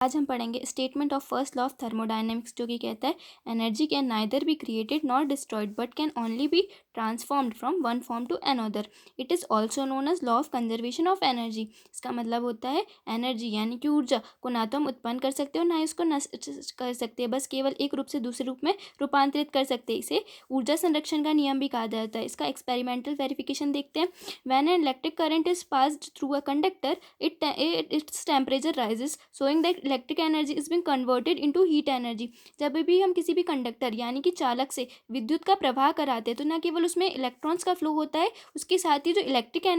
आज हम पढ़ेंगे statement of first law of thermodynamics, जो कि कहता है energy can neither be created not destroyed but can only be transformed from one form to another. It is also known as law of conservation of energy. इसका मतलब होता है energy यानी कि ऊर्जा को ना तो हम उत्पन्न कर सकते हो ना ही उसको नष्ट कर सकते हैं, बस केवल एक रूप से दूसरे रूप में रूपांतरित कर सकते हैं। इसे ऊर्जा संरक्षण का नियम भी कहा जाता है। इसका एक्सपेरिमेंटल वेरिफिकेशन देखते हैं। When an electric current is passed through a conductor, its temperature rises, showing that electric energy is being converted into heat energy। जब भी हम किसी भी कंडक्टर यानी कि चालक से विद्युत का प्रवाह कराते हैं तो न केवल उसमें इलेक्ट्रॉन्स का फ्लो होता है, उसके साथ ही जो इलेक्ट्रिकल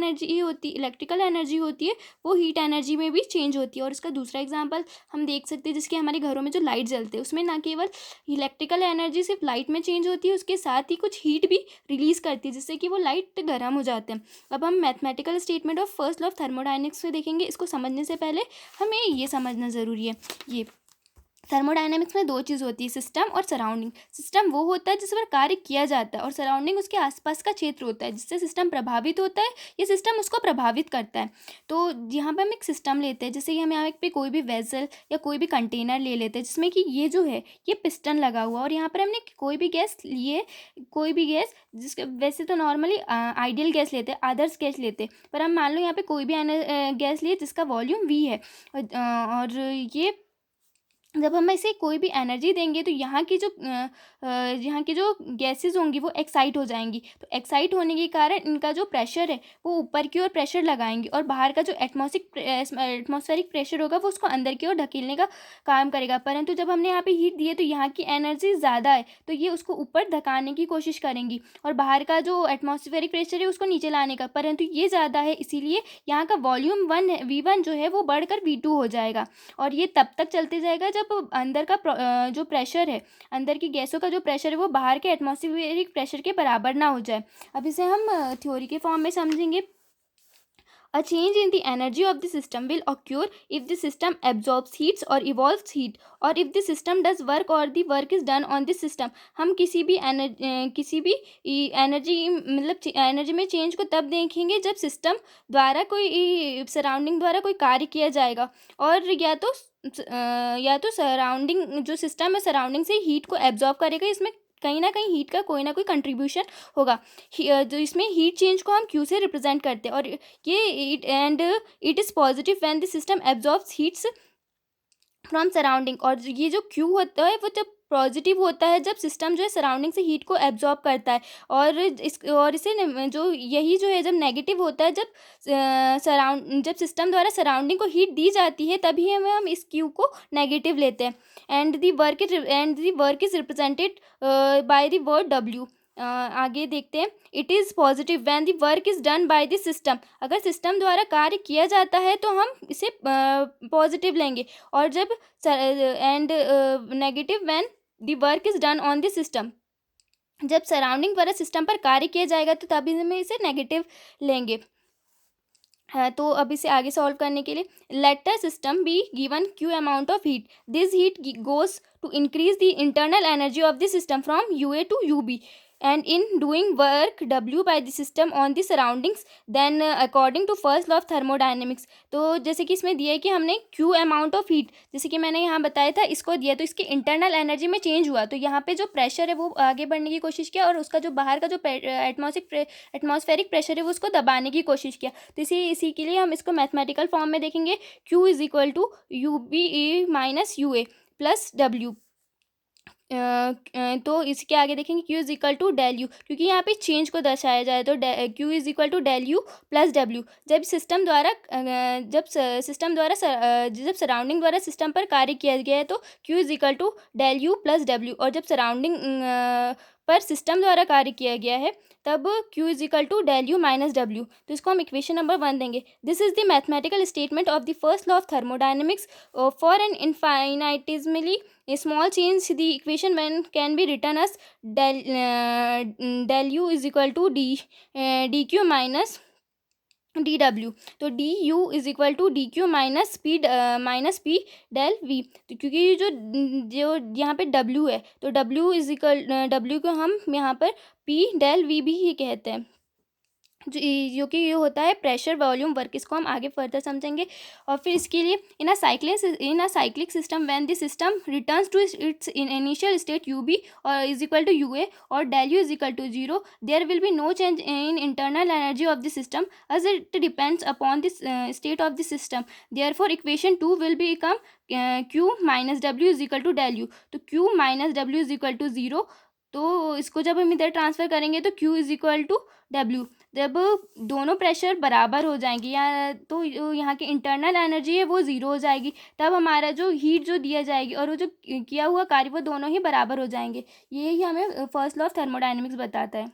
एनर्जी होती है वो हीट एनर्जी में भी चेंज होती है। और इसका दूसरा एग्जाम्पल हम देख सकते हैं, जिसके हमारे घरों में जो लाइट जलते हैं उसमें न केवल इलेक्ट्रिकल एनर्जी सिर्फ लाइट में चेंज होती है, उसके साथ ही कुछ हीट भी रिलीज करती है, जिससे कि वो लाइट गर्म हो जाते हैं। अब हम mathematical statement of first law of thermodynamics में देखेंगे। इसको समझने से पहले हमें ये समझना ज़रूरी है, ये थर्मोडायनेमिक्स में दो चीज़ होती है, सिस्टम और सराउंडिंग। सिस्टम वो होता है जिस पर कार्य किया जाता है और सराउंडिंग उसके आसपास का क्षेत्र होता है जिससे सिस्टम प्रभावित होता है या सिस्टम उसको प्रभावित करता है। तो यहाँ पर हम एक सिस्टम लेते हैं, जैसे कि हम यहाँ पे कोई भी वेसल या कोई भी कंटेनर ले लेते हैं जिसमें कि ये जो है ये पिस्टन लगा हुआ, और यहाँ पर हमने कोई भी गैस लिए, कोई भी गैस जिसके वैसे तो नॉर्मली आइडियल गैस लेते हैं, आदर्श गैस लेते हैं, पर हम मान लो यहाँ पे कोई भी गैस लिए जिसका वॉल्यूम V है। और ये जब हम इसे कोई भी एनर्जी देंगे तो यहाँ की जो गैसेस होंगी वो एक्साइट हो जाएंगी। तो एक्साइट होने के कारण इनका जो प्रेशर है वो ऊपर की ओर प्रेशर लगाएंगे और बाहर का जो एटमॉस्फेरिक प्रेशर होगा वो उसको अंदर की ओर ढकेलने का काम करेगा। परंतु जब हमने यहाँ पे हीट दी है तो यहाँ की एनर्जी ज़्यादा है तो ये उसको ऊपर धकाने की कोशिश करेंगी और बाहर का जो एटमॉस्फेरिक प्रेशर है उसको नीचे लाने का, परंतु ये ज़्यादा है, इसीलिए यहाँ का वॉल्यूम V1 जो है वो बढ़कर V2 हो जाएगा। और ये तब तक चलते जाएगा जब अंदर का जो प्रेशर है, अंदर की गैसों का जो प्रेशर है वो बाहर के एटमॉस्फेरिक प्रेशर के बराबर ना हो जाए। अब इसे हम थ्योरी के फॉर्म में समझेंगे। A change in the energy of the system will occur if the system absorbs heats or evolves heat, or if the system does work or the work is done on the system। हम किसी भी energy मतलब energy में change को तब देखेंगे जब system द्वारा कोई सराउंडिंग द्वारा कोई कार्य किया जाएगा, और या तो सराउंडिंग जो सिस्टम है सराउंडिंग से हीट को एब्जॉर्ब करेगा। इसमें कहीं ना कहीं हीट का कोई ना कोई कंट्रीब्यूशन होगा। जो इसमें हीट चेंज को हम क्यू से रिप्रेजेंट करते हैं, और it is positive when the system absorbs heats from surrounding. और ये जो क्यू होता है वो जब पॉजिटिव होता है जब सिस्टम जो है सराउंडिंग से हीट को एब्जॉर्ब करता है, और इसे जो यही जो है जब नेगेटिव होता है जब सिस्टम द्वारा सराउंडिंग को हीट दी जाती है तभी हम इस क्यू को नेगेटिव लेते हैं। And the work is represented by the word W। आगे देखते हैं। It is positive when the work is done by the system. अगर सिस्टम द्वारा कार्य किया जाता है तो हम इसे पॉजिटिव लेंगे, और जब and negative when the work is done on the system. जब सराउंडिंग द्वारा सिस्टम पर कार्य किया जाएगा तो तभी हम इसे नेगेटिव लेंगे। तो अब इसे आगे सॉल्व करने के लिए, let the system be given Q amount of heat, this heat goes to increase the internal energy of the system from UA to UB, and in doing work W by the system on the surroundings, then according to first law of thermodynamics। तो जैसे कि इसमें दिया है कि हमने Q amount of heat, जैसे कि मैंने यहाँ बताया था, इसको दिया तो इसकी इंटरनल एनर्जी में चेंज हुआ, तो यहाँ पे जो प्रेशर है वो आगे बढ़ने की कोशिश किया और उसका जो बाहर का जो एटमॉस्फेरिक प्रेशर है वो उसको दबाने की कोशिश किया। तो इसी के लिए हम इसको मैथमेटिकल फॉर्म में देखेंगे। Q is equal to UB minus UA plus W। तो इसके आगे देखेंगे Q is equal to del u, क्योंकि यहाँ पे चेंज को दर्शाया जाए तो Q is equal to del u plus W। जब सराउंडिंग द्वारा सिस्टम पर कार्य किया गया है तो Q is equal to del u plus W, और जब सराउंडिंग पर सिस्टम द्वारा कार्य किया गया है तब Q is equal to del U minus W। तो इसको हम इक्वेशन नंबर 1 देंगे। This is the mathematical statement of the first law of thermodynamics. For an infinitesimally small change, the equation when can be written as del U is equal to dq minus dW। तो du is equal to dq minus p del v। तो क्योंकि जो यहाँ पे W है तो W को हम यहाँ पर p डेल v भी ही कहते हैं। जो कि ये होता है प्रेशर वॉल्यूम वर्क। इसको हम आगे फर्दर समझेंगे। और फिर इसके लिए in a cyclic system when the system returns to its initial state U B और is equal to U A और del U is equal to zero, there will be no change in internal energy of the system as it depends upon the state of the system. Therefore equation 2 will become q minus w is equal to del u. तो q minus w is equal to 0, तो इसको जब हम इधर transfer करेंगे तो q is equal to W. जब दोनों प्रेशर बराबर हो जाएंगे या तो यहाँ की इंटरनल एनर्जी है वो ज़ीरो हो जाएगी, तब हमारा जो हीट जो दिया जाएगी और वो जो किया हुआ कार्य वो दोनों ही बराबर हो जाएंगे। यही हमें फर्स्ट लॉ ऑफ थर्मोडाइनमिक्स बताता है।